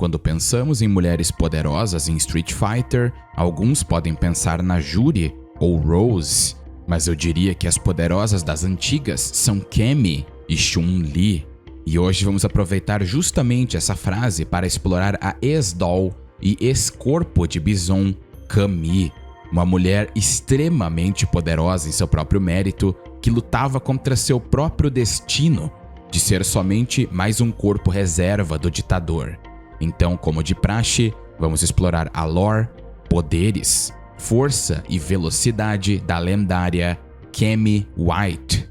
Quando pensamos em mulheres poderosas em Street Fighter, alguns podem pensar na Juri ou Rose, mas eu diria que as poderosas das antigas são Cammy e Chun-Li. E hoje vamos aproveitar justamente essa frase para explorar a ex-doll e ex-corpo de Bison, Cammy, uma mulher extremamente poderosa em seu próprio mérito, que lutava contra seu próprio destino de ser somente mais um corpo reserva do ditador. Então, como de praxe, vamos explorar a lore, poderes, força e velocidade da lendária Cammy White.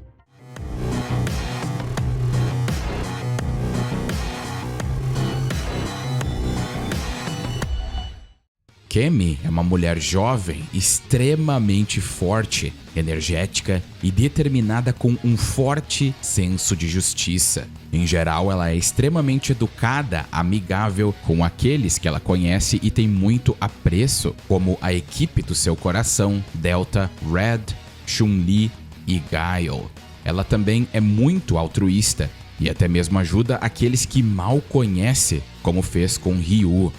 Cammy é uma mulher jovem, extremamente forte, energética e determinada com um forte senso de justiça. Em geral, ela é extremamente educada, amigável com aqueles que ela conhece e tem muito apreço, como a equipe do seu coração, Delta, Red, Chun-Li e Guile. Ela também é muito altruísta e até mesmo ajuda aqueles que mal conhece, como fez com Ryu.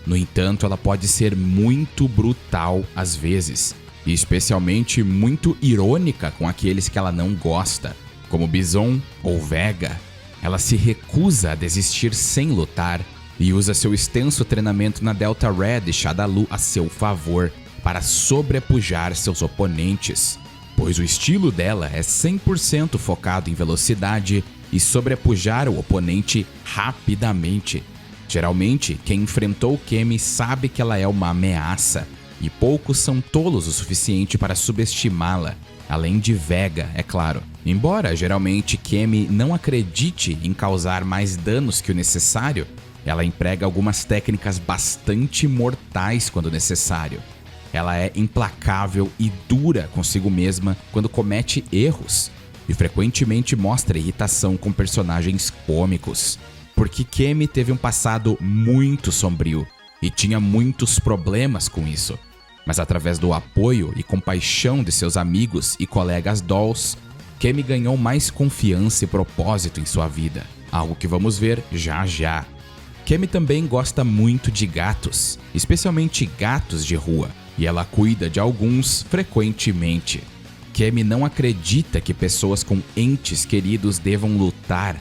No entanto, ela pode ser muito brutal às vezes, e especialmente muito irônica com aqueles que ela não gosta, como Bison ou Vega. Ela se recusa a desistir sem lutar e usa seu extenso treinamento na Delta Red e Shadaloo a seu favor para sobrepujar seus oponentes, pois o estilo dela é 100% focado em velocidade e sobrepujar o oponente rapidamente. Geralmente, quem enfrentou Cammy sabe que ela é uma ameaça, e poucos são tolos o suficiente para subestimá-la, além de Vega, é claro. Embora geralmente Cammy não acredite em causar mais danos que o necessário, ela emprega algumas técnicas bastante mortais quando necessário. Ela é implacável e dura consigo mesma quando comete erros, e frequentemente mostra irritação com personagens cômicos. Porque Cammy teve um passado muito sombrio e tinha muitos problemas com isso. Mas através do apoio e compaixão de seus amigos e colegas dolls, Cammy ganhou mais confiança e propósito em sua vida, algo que vamos ver já já. Cammy também gosta muito de gatos, especialmente gatos de rua, e ela cuida de alguns frequentemente. Cammy não acredita que pessoas com entes queridos devam lutar.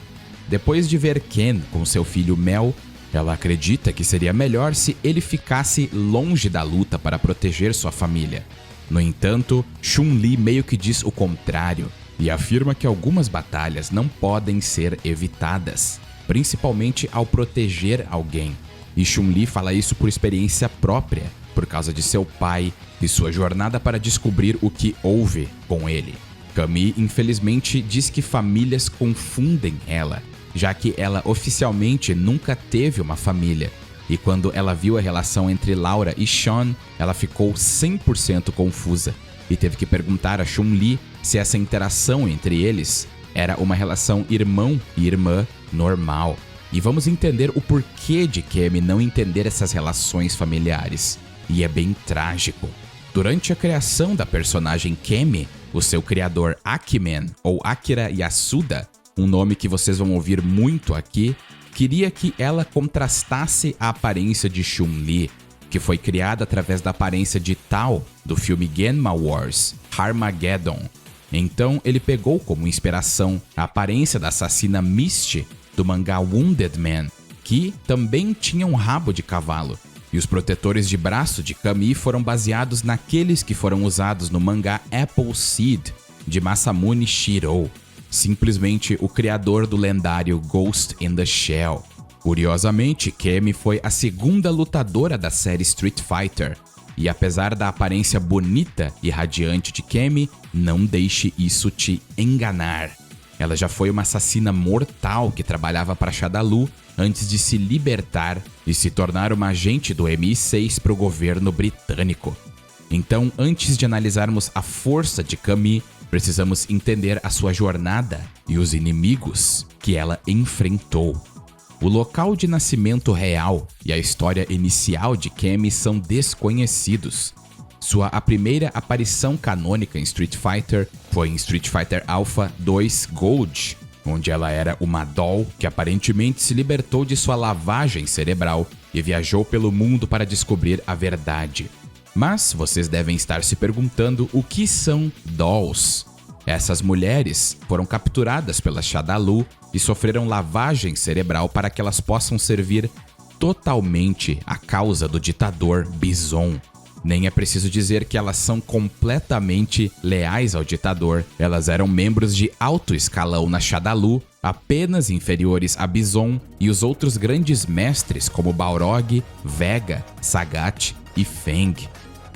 Depois de ver Ken com seu filho Mel, ela acredita que seria melhor se ele ficasse longe da luta para proteger sua família. No entanto, Chun-Li meio que diz o contrário e afirma que algumas batalhas não podem ser evitadas, principalmente ao proteger alguém. E Chun-Li fala isso por experiência própria, por causa de seu pai e sua jornada para descobrir o que houve com ele. Cammy, infelizmente, diz que famílias confundem ela, já que ela oficialmente nunca teve uma família. E quando ela viu a relação entre Laura e Sean, ela ficou 100% confusa e teve que perguntar a Chun-Li se essa interação entre eles era uma relação irmão e irmã normal. E vamos entender o porquê de Cammy não entender essas relações familiares. E é bem trágico. Durante a criação da personagem Cammy, o seu criador Akiman, ou Akira Yasuda, um nome que vocês vão ouvir muito aqui, queria que ela contrastasse a aparência de Chun-Li, que foi criada através da aparência de Tao do filme Genma Wars, Armageddon. Então ele pegou como inspiração a aparência da assassina Misty do mangá Wounded Man, que também tinha um rabo de cavalo. E os protetores de braço de Cammy foram baseados naqueles que foram usados no mangá Apple Seed, de Masamune Shirow, simplesmente o criador do lendário Ghost in the Shell. Curiosamente, Cammy foi a segunda lutadora da série Street Fighter, e apesar da aparência bonita e radiante de Cammy, não deixe isso te enganar. Ela já foi uma assassina mortal que trabalhava para Shadaloo antes de se libertar e se tornar uma agente do MI6 para o governo britânico. Então, antes de analisarmos a força de Cammy, precisamos entender a sua jornada e os inimigos que ela enfrentou. O local de nascimento real e a história inicial de Cammy são desconhecidos. A primeira aparição canônica em Street Fighter foi em Street Fighter Alpha 2 Gold, onde ela era uma doll que aparentemente se libertou de sua lavagem cerebral e viajou pelo mundo para descobrir a verdade. Mas vocês devem estar se perguntando o que são dolls. Essas mulheres foram capturadas pela Shadaloo e sofreram lavagem cerebral para que elas possam servir totalmente à causa do ditador Bison. Nem é preciso dizer que elas são completamente leais ao ditador. Elas eram membros de alto escalão na Shadaloo, apenas inferiores a Bison e os outros grandes mestres como Balrog, Vega, Sagat e Feng.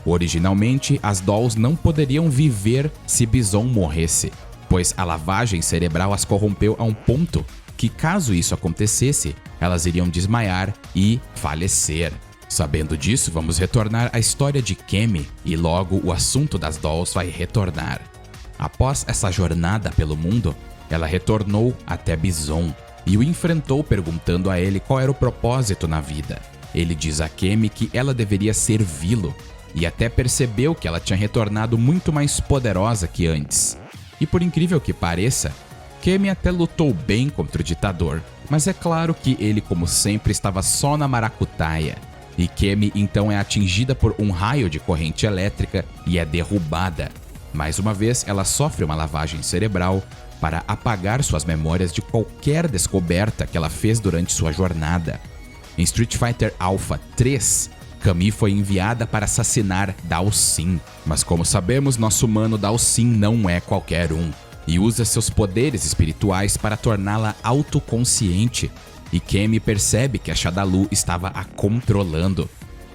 Originalmente, as dolls não poderiam viver se Bison morresse, pois a lavagem cerebral as corrompeu a um ponto que, caso isso acontecesse, elas iriam desmaiar e falecer. Sabendo disso, vamos retornar à história de Cammy e logo o assunto das dolls vai retornar. Após essa jornada pelo mundo, ela retornou até Bison e o enfrentou perguntando a ele qual era o propósito na vida. Ele diz a Cammy que ela deveria servi-lo e até percebeu que ela tinha retornado muito mais poderosa que antes. E por incrível que pareça, Cammy até lutou bem contra o ditador, mas é claro que ele, como sempre, estava só na maracutaia. E Cammy então é atingida por um raio de corrente elétrica e é derrubada. Mais uma vez, ela sofre uma lavagem cerebral para apagar suas memórias de qualquer descoberta que ela fez durante sua jornada. Em Street Fighter Alpha 3, Cammy foi enviada para assassinar Dhalsim, mas como sabemos, nosso mano Dhalsim não é qualquer um, e usa seus poderes espirituais para torná-la autoconsciente. E Cammy percebe que a Shadaloo estava a controlando.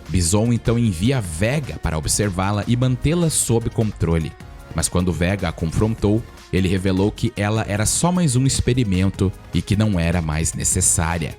Bison então envia Vega para observá-la e mantê-la sob controle. Mas quando Vega a confrontou, ele revelou que ela era só mais um experimento e que não era mais necessária.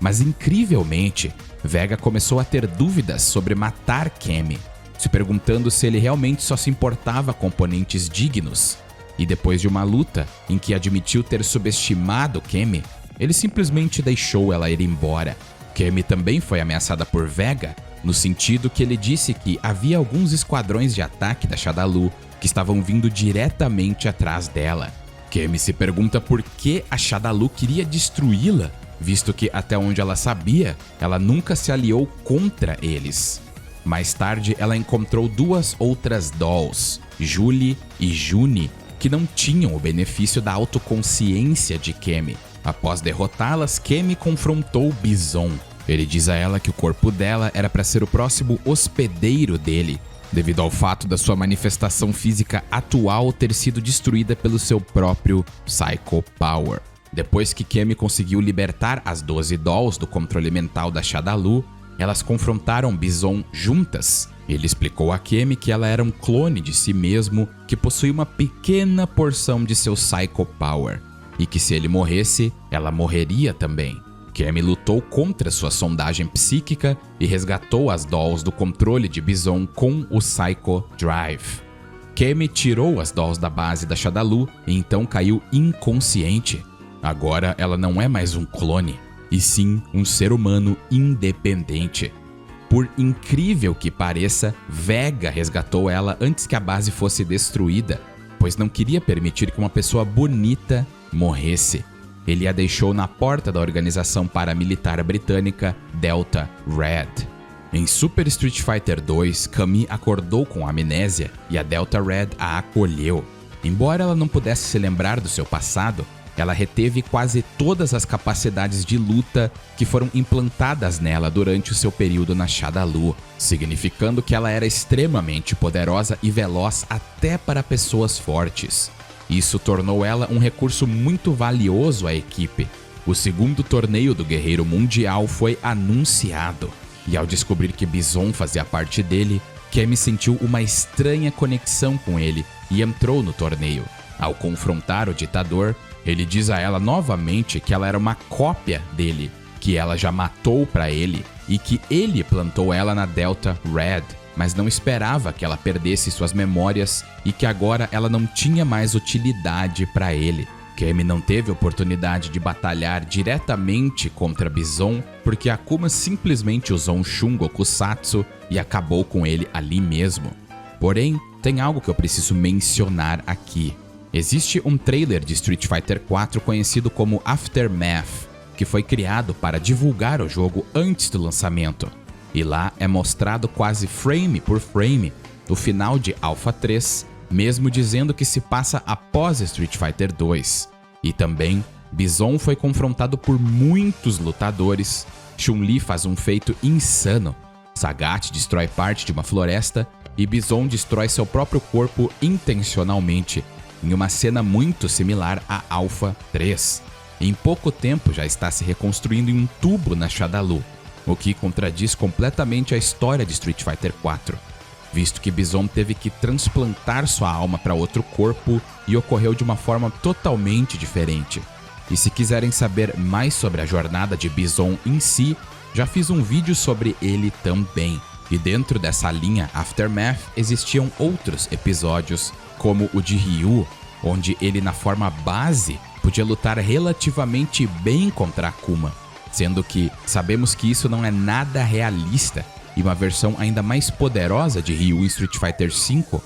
Mas incrivelmente, Vega começou a ter dúvidas sobre matar Cammy, se perguntando se ele realmente só se importava com oponentes dignos. E depois de uma luta em que admitiu ter subestimado Cammy, ele simplesmente deixou ela ir embora. Cammy também foi ameaçada por Vega, no sentido que ele disse que havia alguns esquadrões de ataque da Shadaloo que estavam vindo diretamente atrás dela. Cammy se pergunta por que a Shadaloo queria destruí-la, visto que, até onde ela sabia, ela nunca se aliou contra eles. Mais tarde, ela encontrou duas outras dolls, Julie e Juni, que não tinham o benefício da autoconsciência de Cammy. Após derrotá-las, Cammy confrontou Bison. Ele diz a ela que o corpo dela era para ser o próximo hospedeiro dele, devido ao fato da sua manifestação física atual ter sido destruída pelo seu próprio Psycho Power. Depois que Cammy conseguiu libertar as 12 dolls do controle mental da Shadaloo, elas confrontaram Bison juntas. Ele explicou a Cammy que ela era um clone de si mesmo que possuía uma pequena porção de seu Psycho Power, e que se ele morresse, ela morreria também. Cammy lutou contra sua sondagem psíquica e resgatou as dolls do controle de Bison com o Psycho Drive. Cammy tirou as dolls da base da Shadaloo e então caiu inconsciente. Agora ela não é mais um clone, e sim um ser humano independente. Por incrível que pareça, Vega resgatou ela antes que a base fosse destruída, pois não queria permitir que uma pessoa bonita morresse. Ele a deixou na porta da organização paramilitar britânica Delta Red. Em Super Street Fighter 2, Cammy acordou com amnésia e a Delta Red a acolheu. Embora ela não pudesse se lembrar do seu passado, ela reteve quase todas as capacidades de luta que foram implantadas nela durante o seu período na Shadaloo, significando que ela era extremamente poderosa e veloz até para pessoas fortes. Isso tornou ela um recurso muito valioso à equipe. O segundo torneio do Guerreiro Mundial foi anunciado, e ao descobrir que Bison fazia parte dele, Cammy sentiu uma estranha conexão com ele e entrou no torneio. Ao confrontar o ditador, ele diz a ela novamente que ela era uma cópia dele, que ela já matou para ele e que ele plantou ela na Delta Red, mas não esperava que ela perdesse suas memórias e que agora ela não tinha mais utilidade para ele. Cammy não teve oportunidade de batalhar diretamente contra Bison porque Akuma simplesmente usou um Shungokusatsu e acabou com ele ali mesmo. Porém, tem algo que eu preciso mencionar aqui. Existe um trailer de Street Fighter 4 conhecido como Aftermath, que foi criado para divulgar o jogo antes do lançamento. E lá é mostrado quase frame por frame o final de Alpha 3, mesmo dizendo que se passa após Street Fighter 2. E também, Bison foi confrontado por muitos lutadores, Chun-Li faz um feito insano, Sagat destrói parte de uma floresta e Bison destrói seu próprio corpo intencionalmente, em uma cena muito similar a Alpha 3. Em pouco tempo já está se reconstruindo em um tubo na Shadaloo, o que contradiz completamente a história de Street Fighter 4, visto que Bison teve que transplantar sua alma para outro corpo e ocorreu de uma forma totalmente diferente. E se quiserem saber mais sobre a jornada de Bison em si, já fiz um vídeo sobre ele também. E dentro dessa linha Aftermath existiam outros episódios, como o de Ryu, onde ele na forma base podia lutar relativamente bem contra Akuma, sendo que sabemos que isso não é nada realista e uma versão ainda mais poderosa de Ryu em Street Fighter V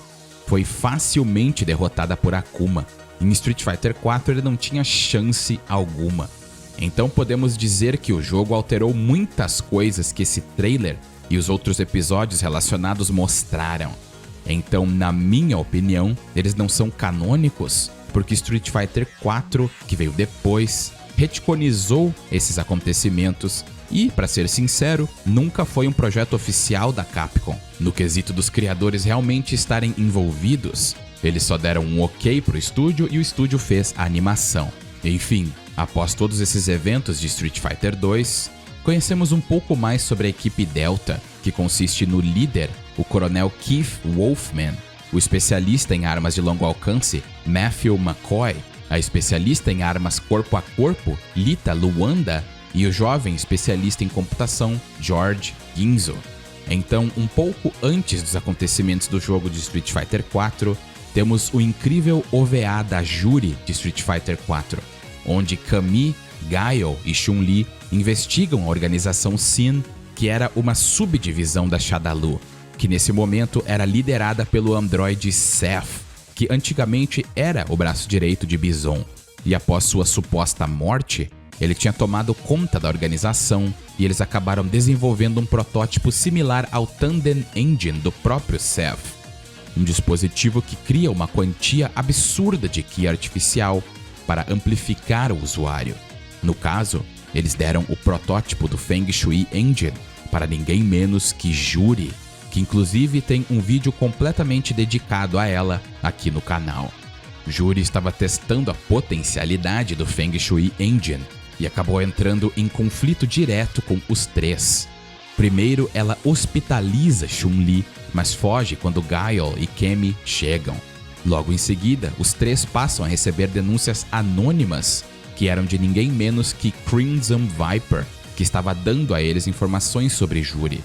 foi facilmente derrotada por Akuma. Em Street Fighter 4 ele não tinha chance alguma. Então podemos dizer que o jogo alterou muitas coisas que esse trailer e os outros episódios relacionados mostraram. Então, na minha opinião, eles não são canônicos, porque Street Fighter 4, que veio depois, reticonizou esses acontecimentos e, para ser sincero, nunca foi um projeto oficial da Capcom. No quesito dos criadores realmente estarem envolvidos, eles só deram um ok pro estúdio e o estúdio fez a animação. Enfim, após todos esses eventos de Street Fighter 2, conhecemos um pouco mais sobre a equipe Delta, que consiste no líder, o coronel Keith Wolfman, o especialista em armas de longo alcance, Matthew McCoy, a especialista em armas corpo a corpo, Lita Luanda, e o jovem especialista em computação, George Ginzo. Então, um pouco antes dos acontecimentos do jogo de Street Fighter 4, temos o incrível OVA da Juri de Street Fighter 4, onde Camille, Guile e Chun-Li investigam a organização Sin, que era uma subdivisão da Shadaloo, que nesse momento era liderada pelo androide Seth, que antigamente era o braço direito de Bison, e após sua suposta morte, ele tinha tomado conta da organização e eles acabaram desenvolvendo um protótipo similar ao Tandem Engine do próprio Seth, um dispositivo que cria uma quantia absurda de Ki artificial para amplificar o usuário. No caso, eles deram o protótipo do Feng Shui Engine para ninguém menos que Juri, que inclusive tem um vídeo completamente dedicado a ela aqui no canal. Juri estava testando a potencialidade do Feng Shui Engine e acabou entrando em conflito direto com os três. Primeiro, ela hospitaliza Chun-Li, mas foge quando Guile e Cammy chegam. Logo em seguida, os três passam a receber denúncias anônimas que eram de ninguém menos que Crimson Viper, que estava dando a eles informações sobre Juri.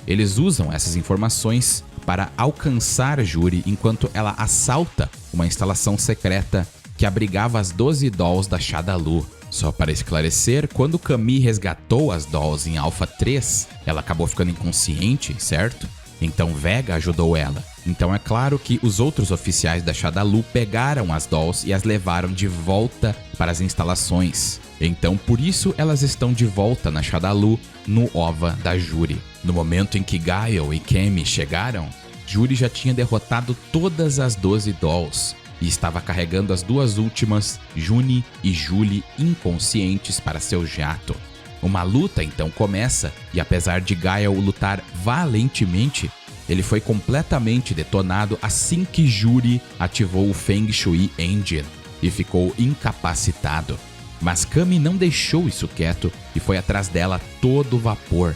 Eles usam essas informações para alcançar Juri enquanto ela assalta uma instalação secreta que abrigava as 12 dolls da Shadaloo. Só para esclarecer, quando Camille resgatou as dolls em Alpha 3, ela acabou ficando inconsciente, certo? Então Vega ajudou ela. Então é claro que os outros oficiais da Shadaloo pegaram as dolls e as levaram de volta para as instalações. Então por isso elas estão de volta na Shadaloo no OVA da Juri. No momento em que Guile e Cammy chegaram, Juri já tinha derrotado todas as 12 dolls e estava carregando as duas últimas, Juni e Julie, inconscientes para seu jato. Uma luta então começa e apesar de Guile lutar valentemente, ele foi completamente detonado assim que Juri ativou o Feng Shui Engine e ficou incapacitado. Mas Cammy não deixou isso quieto e foi atrás dela a todo vapor.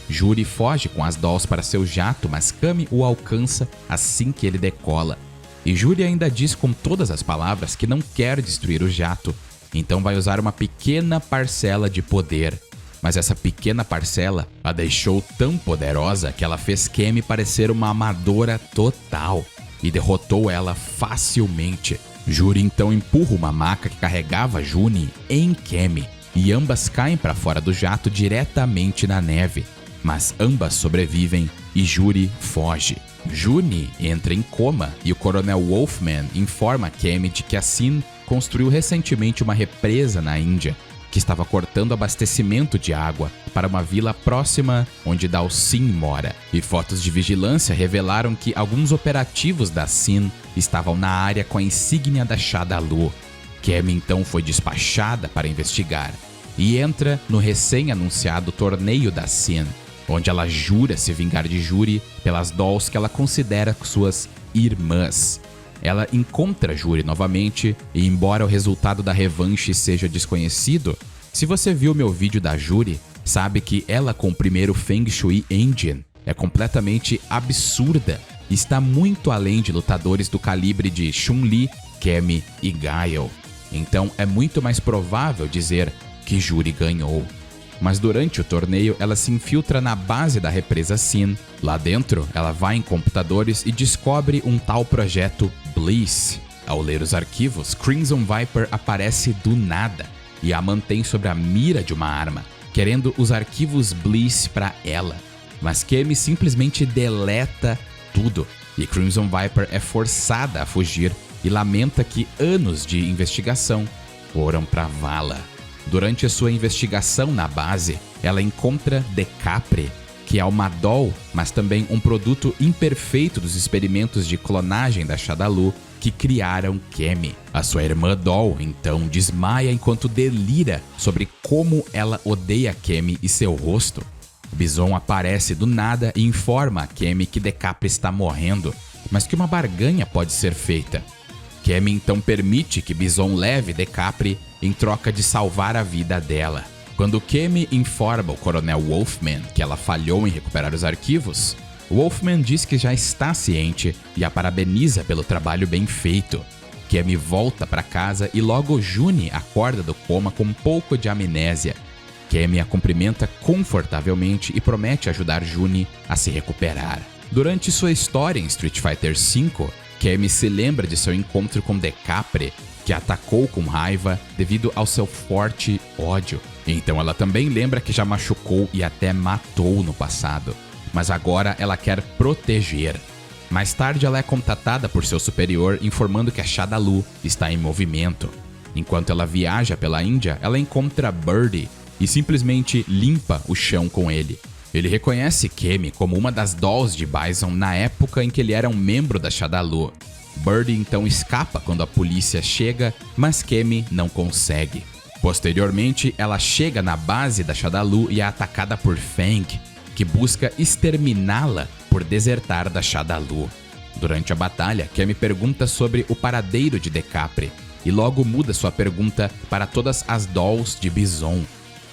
Juri foge com as dolls para seu jato, mas Cammy o alcança assim que ele decola. E Juri ainda diz com todas as palavras que não quer destruir o jato, então vai usar uma pequena parcela de poder. Mas essa pequena parcela a deixou tão poderosa que ela fez Cammy parecer uma amadora total e derrotou ela facilmente. Juri então empurra uma maca que carregava Juni em Cammy e ambas caem para fora do jato diretamente na neve. Mas ambas sobrevivem e Juri foge. Juni entra em coma e o Coronel Wolfman informa Kemi de que a Sin construiu recentemente uma represa na Índia que estava cortando abastecimento de água para uma vila próxima onde Dao Sin mora. E fotos de vigilância revelaram que alguns operativos da Sin estavam na área com a insígnia da Shadalu. Kemi então foi despachada para investigar e entra no recém-anunciado torneio da Sin, onde ela jura se vingar de Juri pelas dolls que ela considera suas irmãs. Ela encontra Juri novamente e, embora o resultado da revanche seja desconhecido, se você viu meu vídeo da Juri, sabe que ela com o primeiro Feng Shui Engine é completamente absurda e está muito além de lutadores do calibre de Chun-Li, Kemi e Guile. Então é muito mais provável dizer que Juri ganhou. Mas durante o torneio, ela se infiltra na base da represa Sin. Lá dentro, ela vai em computadores e descobre um tal projeto Bliss. Ao ler os arquivos, Crimson Viper aparece do nada e a mantém sobre a mira de uma arma, querendo os arquivos Bliss para ela. Mas Kemi simplesmente deleta tudo e Crimson Viper é forçada a fugir e lamenta que anos de investigação foram para vala. Durante a sua investigação na base, ela encontra Decapre, que é uma doll, mas também um produto imperfeito dos experimentos de clonagem da Shadalu que criaram Kemi. A sua irmã doll, então, desmaia enquanto delira sobre como ela odeia Kemi e seu rosto. Bison aparece do nada e informa a Kemi que Decapre está morrendo, mas que uma barganha pode ser feita. Kemi então permite que Bison leve Decapre em troca de salvar a vida dela. Quando Kemi informa o Coronel Wolfman que ela falhou em recuperar os arquivos, Wolfman diz que já está ciente e a parabeniza pelo trabalho bem feito. Kemi volta para casa e logo Juni acorda do coma com um pouco de amnésia. Kemi a cumprimenta confortavelmente e promete ajudar Juni a se recuperar. Durante sua história em Street Fighter V, Kemi se lembra de seu encontro com Decapre, que a atacou com raiva devido ao seu forte ódio. Então ela também lembra que já machucou e até matou no passado, mas agora ela quer proteger. Mais tarde ela é contatada por seu superior informando que a Shadalu está em movimento. Enquanto ela viaja pela Índia, ela encontra Birdie e simplesmente limpa o chão com ele. Ele reconhece Kemi como uma das dolls de Bison na época em que ele era um membro da Shadalu. Birdie então escapa quando a polícia chega, mas Kemi não consegue. Posteriormente, ela chega na base da Shadalu e é atacada por Fang, que busca exterminá-la por desertar da Shadalu. Durante a batalha, Kemi pergunta sobre o paradeiro de Decapre e logo muda sua pergunta para todas as dolls de Bison.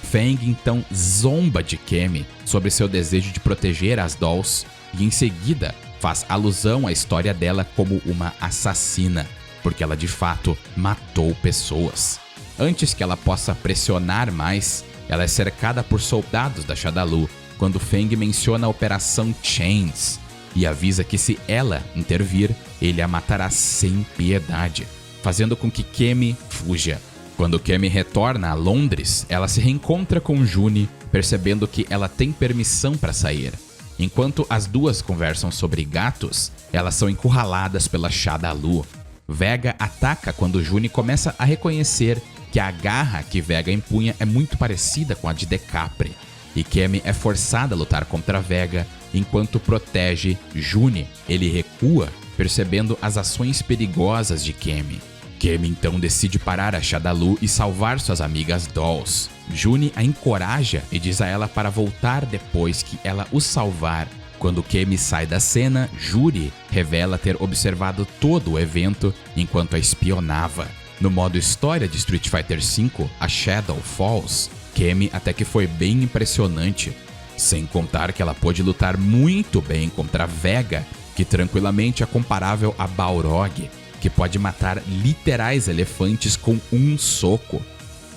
Fang então zomba de Kemi sobre seu desejo de proteger as dolls e em seguida faz alusão à história dela como uma assassina, porque ela de fato matou pessoas. Antes que ela possa pressionar mais, ela é cercada por soldados da Shadalu quando Fang menciona a Operação Chains e avisa que se ela intervir, ele a matará sem piedade, fazendo com que Kemi fuja. Quando Kemi retorna a Londres, ela se reencontra com Juni, percebendo que ela tem permissão para sair. Enquanto as duas conversam sobre gatos, elas são encurraladas pela Shadalu. Vega ataca quando Juni começa a reconhecer que a garra que Vega empunha é muito parecida com a de Decapre, e Kemi é forçada a lutar contra Vega enquanto protege Juni. Ele recua, percebendo as ações perigosas de Kemi. Kemi então decide parar a Shadalu e salvar suas amigas dolls. Juni a encoraja e diz a ela para voltar depois que ela o salvar. Quando Kemi sai da cena, Juri revela ter observado todo o evento enquanto a espionava. No modo história de Street Fighter V, a Shadow Falls, Kemi até que foi bem impressionante. Sem contar que ela pôde lutar muito bem contra Vega, que tranquilamente é comparável a Balrog, que pode matar literais elefantes com um soco.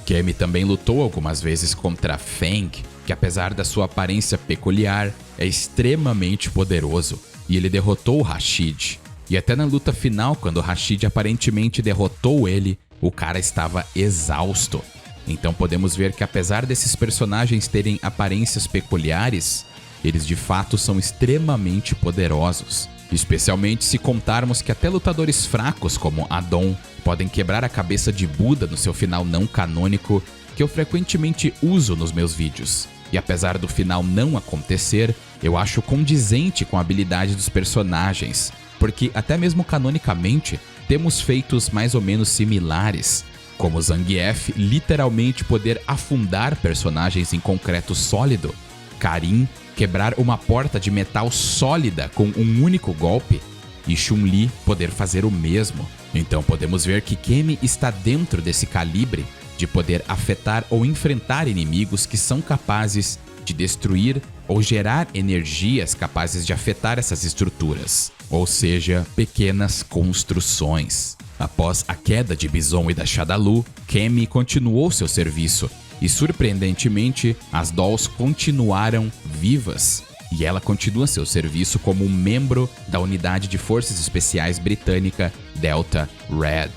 Kemi também lutou algumas vezes contra Fang, que apesar da sua aparência peculiar, é extremamente poderoso, e ele derrotou Rashid. E até na luta final, quando Rashid aparentemente derrotou ele, o cara estava exausto. Então podemos ver que apesar desses personagens terem aparências peculiares, eles de fato são extremamente poderosos. especialmente se contarmos que até lutadores fracos como Adon podem quebrar a cabeça de Buda no seu final não canônico, que eu frequentemente uso nos meus vídeos. E apesar do final não acontecer, eu acho condizente com a habilidade dos personagens, porque até mesmo canonicamente temos feitos mais ou menos similares, como Zangief literalmente poder afundar personagens em concreto sólido, Karin quebrar uma porta de metal sólida com um único golpe, e Chun-Li poder fazer o mesmo. Então podemos ver que Kemi está dentro desse calibre de poder afetar ou enfrentar inimigos que são capazes de destruir ou gerar energias capazes de afetar essas estruturas, ou seja, pequenas construções. Após a queda de Bison e da Shadaloo, Kemi continuou seu serviço e, surpreendentemente, as Dolls continuaram vivas e ela continua seu serviço como um membro da unidade de forças especiais britânica Delta Red.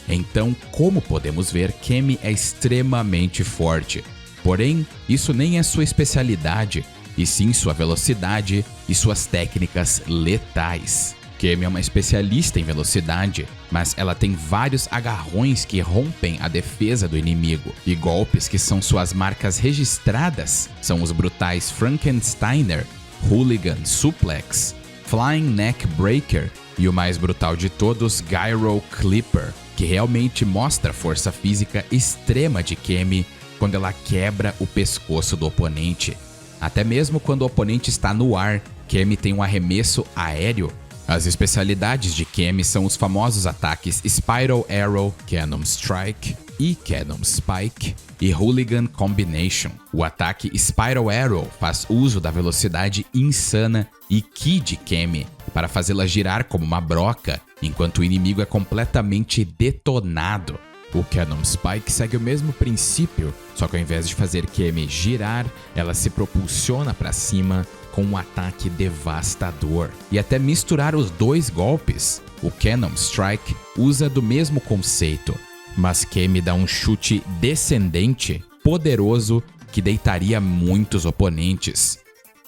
Então, como podemos ver, Kemi é extremamente forte. Porém, isso nem é sua especialidade, e sim sua velocidade e suas técnicas letais. Kemi é uma especialista em velocidade, mas ela tem vários agarrões que rompem a defesa do inimigo, e golpes que são suas marcas registradas são os brutais Frankensteiner, Hooligan Suplex, Flying Neck Breaker e o mais brutal de todos, Gyro Clipper, que realmente mostra a força física extrema de Kemi quando ela quebra o pescoço do oponente. Até mesmo quando o oponente está no ar, Kemi tem um arremesso aéreo. As especialidades de Kemi são os famosos ataques Spiral Arrow, Cannon Strike e Cannon Spike e Hooligan Combination. O ataque Spiral Arrow faz uso da velocidade insana e Ki de Kemi para fazê-la girar como uma broca, enquanto o inimigo é completamente detonado. O Cannon Spike segue o mesmo princípio, só que ao invés de fazer Kemi girar, ela se propulsiona para cima com um ataque devastador. E até misturar os dois golpes, o Cannon Strike usa do mesmo conceito, mas Kemi dá um chute descendente poderoso que deitaria muitos oponentes.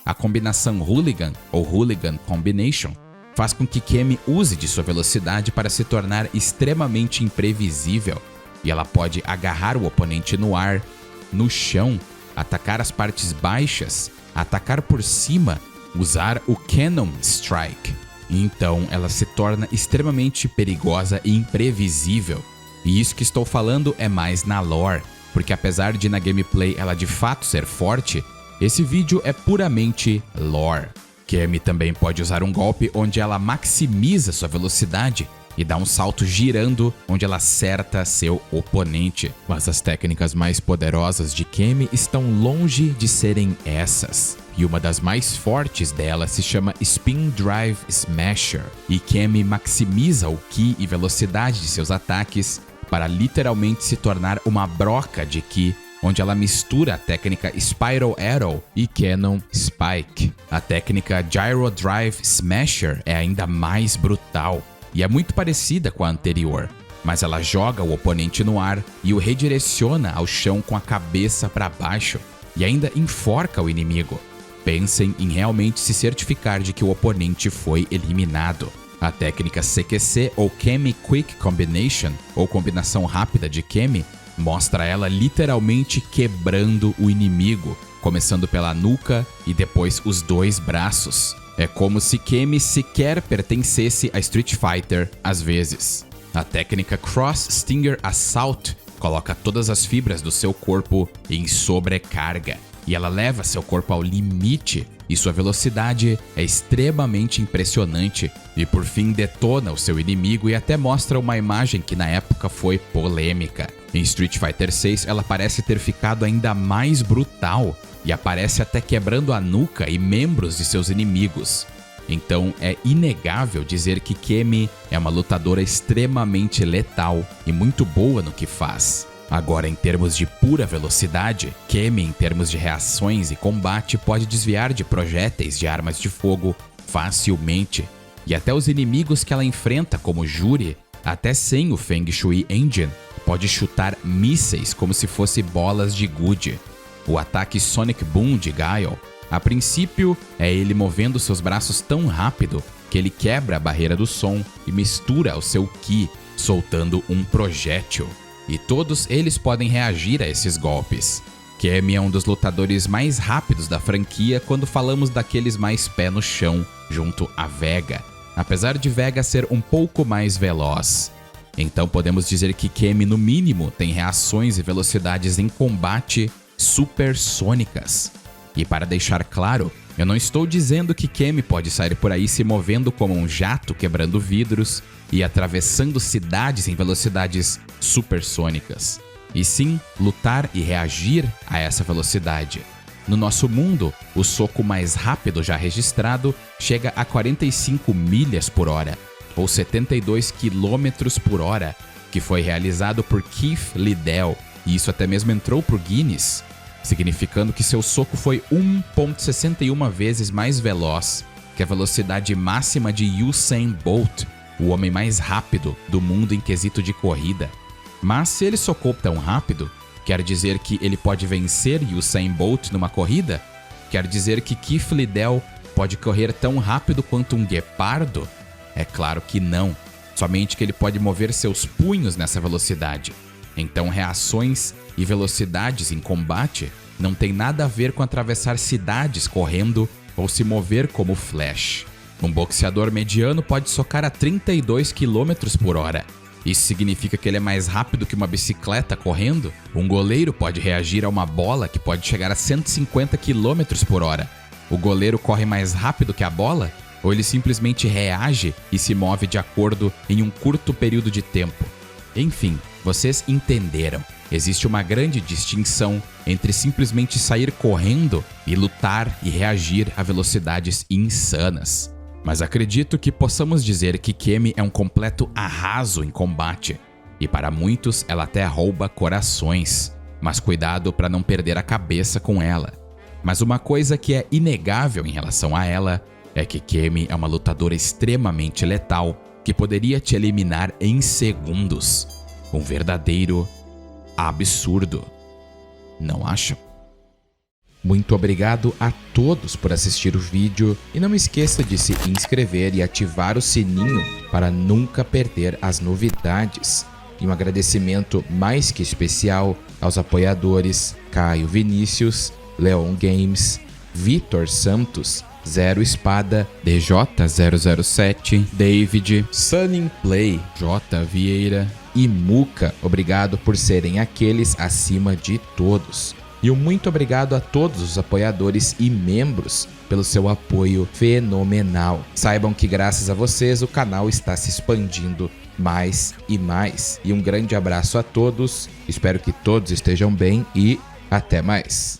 A combinação Hooligan ou Hooligan Combination faz com que Kemi use de sua velocidade para se tornar extremamente imprevisível, e ela pode agarrar o oponente no ar, no chão, atacar as partes baixas, atacar por cima, usar o Cannon Strike. Então ela se torna extremamente perigosa e imprevisível. E isso que estou falando é mais na lore, porque apesar de na gameplay ela de fato ser forte, esse vídeo é puramente lore. Kemi também pode usar um golpe onde ela maximiza sua velocidade e dá um salto girando onde ela acerta seu oponente. Mas as técnicas mais poderosas de Kemi estão longe de serem essas. E uma das mais fortes dela se chama Spin Drive Smasher. E Kemi maximiza o Ki e velocidade de seus ataques para literalmente se tornar uma broca de Ki, onde ela mistura a técnica Spiral Arrow e Cannon Spike. A técnica Gyro Drive Smasher é ainda mais brutal e é muito parecida com a anterior, mas ela joga o oponente no ar e o redireciona ao chão com a cabeça para baixo e ainda enforca o inimigo. Pensem em realmente se certificar de que o oponente foi eliminado. A técnica CQC ou Kemi Quick Combination, ou combinação rápida de Kemi, mostra ela literalmente quebrando o inimigo, começando pela nuca e depois os dois braços. É como se Kemi sequer pertencesse a Street Fighter às vezes. A técnica Cross Stinger Assault coloca todas as fibras do seu corpo em sobrecarga, e ela leva seu corpo ao limite, e sua velocidade é extremamente impressionante, e por fim detona o seu inimigo e até mostra uma imagem que na época foi polêmica. Em Street Fighter 6 ela parece ter ficado ainda mais brutal, e aparece até quebrando a nuca e membros de seus inimigos. Então é inegável dizer que Kemi é uma lutadora extremamente letal e muito boa no que faz. Agora, em termos de pura velocidade, Kemi, em termos de reações e combate, pode desviar de projéteis de armas de fogo facilmente. E até os inimigos que ela enfrenta, como Juri, até sem o Feng Shui Engine, pode chutar mísseis como se fossem bolas de gude. O ataque Sonic Boom de Guile, a princípio, é ele movendo seus braços tão rápido que ele quebra a barreira do som e mistura o seu ki, soltando um projétil. E todos eles podem reagir a esses golpes. Kami é um dos lutadores mais rápidos da franquia quando falamos daqueles mais pé no chão, junto a Vega, apesar de Vega ser um pouco mais veloz. Então podemos dizer que Kami, no mínimo, tem reações e velocidades em combate supersônicas. E para deixar claro, eu não estou dizendo que Kami pode sair por aí se movendo como um jato quebrando vidros e atravessando cidades em velocidades supersônicas, e sim lutar e reagir a essa velocidade. No nosso mundo, o soco mais rápido já registrado chega a 45 milhas por hora, ou 72 quilômetros por hora, que foi realizado por Keith Liddell, e isso até mesmo entrou pro Guinness, significando que seu soco foi 1,61 vezes mais veloz que a velocidade máxima de Usain Bolt, o homem mais rápido do mundo em quesito de corrida. Mas se ele socou tão rápido, quer dizer que ele pode vencer Usain Bolt numa corrida? Quer dizer que Keith Liddell pode correr tão rápido quanto um guepardo? É claro que não, somente que ele pode mover seus punhos nessa velocidade. Então reações e velocidades em combate não tem nada a ver com atravessar cidades correndo ou se mover como Flash. Um boxeador mediano pode socar a 32 km por hora. Isso significa que ele é mais rápido que uma bicicleta correndo? Um goleiro pode reagir a uma bola que pode chegar a 150 km por hora. O goleiro corre mais rápido que a bola? Ou ele simplesmente reage e se move de acordo em um curto período de tempo? Enfim, vocês entenderam. Existe uma grande distinção entre simplesmente sair correndo e lutar e reagir a velocidades insanas. Mas acredito que possamos dizer que Kami é um completo arraso em combate. E para muitos ela até rouba corações. Mas cuidado para não perder a cabeça com ela. Mas uma coisa que é inegável em relação a ela é que Kami é uma lutadora extremamente letal que poderia te eliminar em segundos. Um verdadeiro absurdo. Não acham? Muito obrigado a todos por assistir o vídeo e não esqueça de se inscrever e ativar o sininho para nunca perder as novidades. E um agradecimento mais que especial aos apoiadores Caio Vinícius, Leon Games, Vitor Santos, Zero Espada, DJ007, David, Sunning Play, J Vieira e Muca. Obrigado por serem aqueles acima de todos. E um muito obrigado a todos os apoiadores e membros pelo seu apoio fenomenal. Saibam que graças a vocês o canal está se expandindo mais e mais. E um grande abraço a todos, espero que todos estejam bem e até mais.